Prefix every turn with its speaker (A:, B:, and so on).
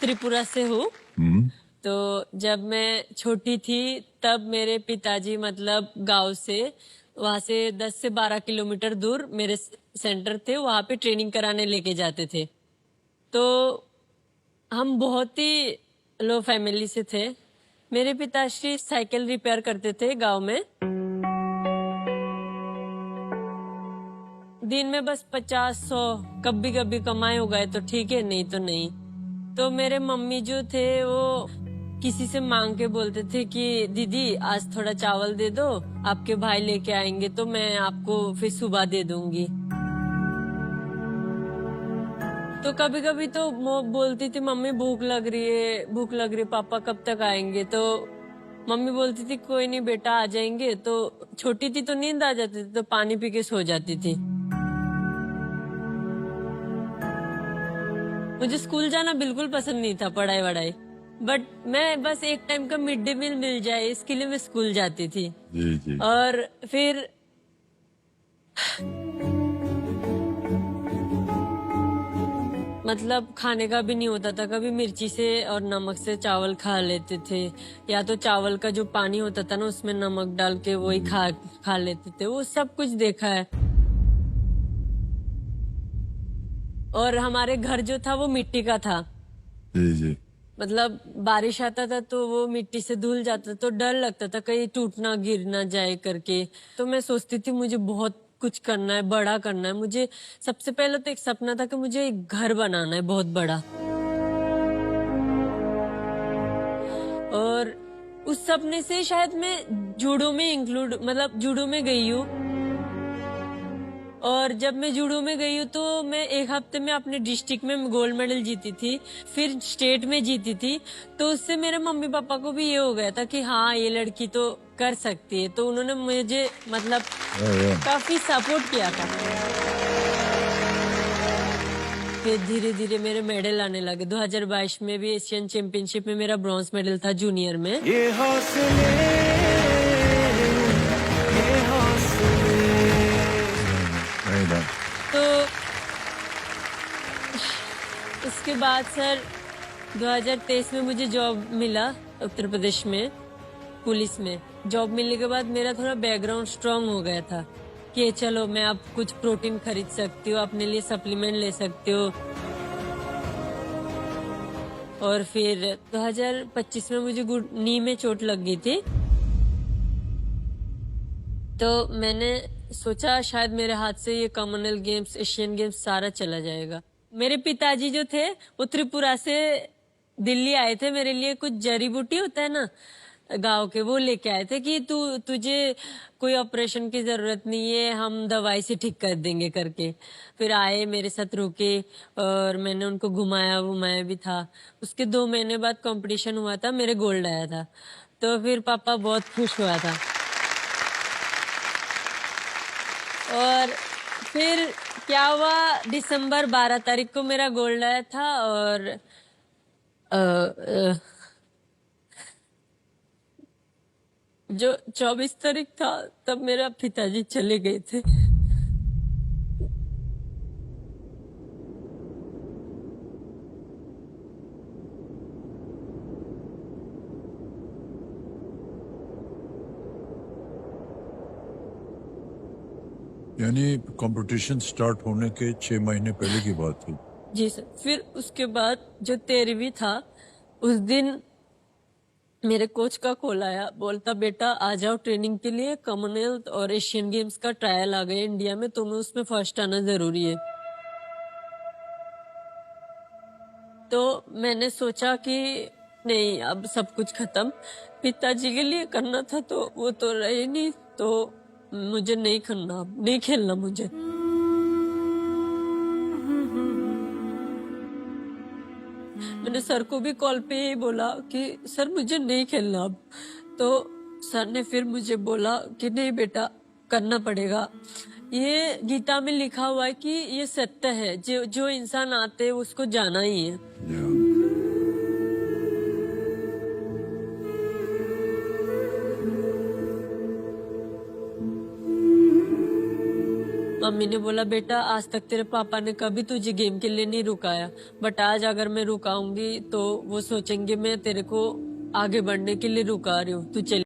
A: त्रिपुरा से हूँ। तो जब मैं छोटी थी तब मेरे पिताजी मतलब गांव से वहां से 10 से 12 किलोमीटर दूर मेरे सेंटर थे, वहां पे ट्रेनिंग कराने लेके जाते थे। तो हम बहुत ही लो फैमिली से थे। मेरे पिताश्री साइकिल रिपेयर करते थे गांव में। दिन में बस 50-100 कभी कभी कमाए हो गए तो ठीक है, नहीं तो नहीं। तो मेरे मम्मी जो थे वो किसी से मांग के बोलते थे कि दीदी आज थोड़ा चावल दे दो, आपके भाई लेके आएंगे तो मैं आपको फिर सुबह दे दूंगी। तो कभी कभी तो वो बोलती थी मम्मी भूख लग रही है, भूख लग रही है, पापा कब तक आएंगे। तो मम्मी बोलती थी कोई नहीं बेटा आ जाएंगे। तो छोटी थी तो नींद आ जाती थी तो पानी पी के सो जाती थी। मुझे स्कूल जाना बिल्कुल पसंद नहीं था, पढ़ाई वढ़ाई, बट मैं बस एक टाइम का मिड डे मील मिल जाए इसके लिए मैं स्कूल जाती थी।
B: जी जी।
A: और फिर मतलब खाने का भी नहीं होता था, कभी मिर्ची से और नमक से चावल खा लेते थे, या तो चावल का जो पानी होता था ना उसमें नमक डाल के वही खा लेते थे। वो सब कुछ देखा है। और हमारे घर जो था वो मिट्टी का था।
B: जी जी।
A: मतलब बारिश आता था तो वो मिट्टी से धुल जाता तो डर लगता था कहीं टूट ना गिर ना जाए करके। तो मैं सोचती थी मुझे बहुत कुछ करना है, बड़ा करना है। मुझे सबसे पहले तो एक सपना था कि मुझे एक घर बनाना है बहुत बड़ा। और उस सपने से शायद मैं जूडो में मतलब जूडो में गई हूँ। और जब मैं जूडो में गई हूँ तो मैं एक हफ्ते में अपने डिस्ट्रिक्ट में गोल्ड मेडल जीती थी, फिर स्टेट में जीती थी। तो उससे मेरे मम्मी पापा को भी ये हो गया था कि हाँ ये लड़की तो कर सकती है। तो उन्होंने मुझे मतलब काफी सपोर्ट किया था। फिर धीरे धीरे मेरे मेडल आने लगे। 2022 में भी एशियन चैंपियनशिप में मेरा ब्रॉन्ज मेडल था जूनियर में।
C: ये हौसले
A: तो उसके बाद सर 2023 में मुझे जॉब मिला उत्तर प्रदेश में पुलिस में। जॉब मिलने के बाद मेरा थोड़ा बैकग्राउंड स्ट्रांग हो गया था कि चलो मैं अब कुछ प्रोटीन खरीद सकती हूँ, अपने लिए सप्लीमेंट ले सकती हूँ। और फिर 2025 में मुझे नी में चोट लग गई थी। तो मैंने सोचा शायद मेरे हाथ से ये कॉमनवेल्थ गेम्स, एशियन गेम्स सारा चला जाएगा। मेरे पिताजी जो थे वो त्रिपुरा से दिल्ली आए थे, मेरे लिए कुछ जड़ी बूटी होता है ना गांव के, वो लेके आए थे कि तुझे कोई ऑपरेशन की जरूरत नहीं है, हम दवाई से ठीक कर देंगे करके। फिर आए मेरे साथ रुके और मैंने उनको घुमाया भी था। उसके 2 महीने बाद कंपटीशन हुआ था, मेरे गोल्ड आया था। तो फिर पापा बहुत खुश हुआ था। और फिर क्या हुआ, दिसंबर 12 तारीख को मेरा गोल्ड आया था। और जो 24 तारीख था तब मेरा पिताजी चले गए थे।
B: यानी कंपटीशन स्टार्ट होने के 6 महीने पहले की बात थी।
A: जी सर। फिर उसके बाद जो 13वीं था उस दिन मेरे कोच का कॉल आया, बोलता बेटा आ जाओ ट्रेनिंग के लिए, कॉमनवेल्थ और एशियन गेम्स का ट्रायल आ गया इंडिया में, तुम्हें उसमें फर्स्ट आना जरूरी है। तो मैंने सोचा कि नहीं अब सब कुछ खत्म, पिताजी के लिए करना था तो वो तो रहे नहीं, तो मुझे नहीं करना, नहीं खेलना मुझे। मैंने सर को भी कॉल पे ही बोला कि सर मुझे नहीं खेलना अब। तो सर ने फिर मुझे बोला कि नहीं बेटा करना पड़ेगा। ये गीता में लिखा हुआ है कि ये सत्य है, जो इंसान आते हैं उसको जाना ही है। मम्मी ने बोला बेटा आज तक तेरे पापा ने कभी तुझे गेम के लिए नहीं रुकाया, बट आज अगर मैं रुकाऊंगी तो वो सोचेंगे मैं तेरे को आगे बढ़ने के लिए रुका रही हूँ, तू चल।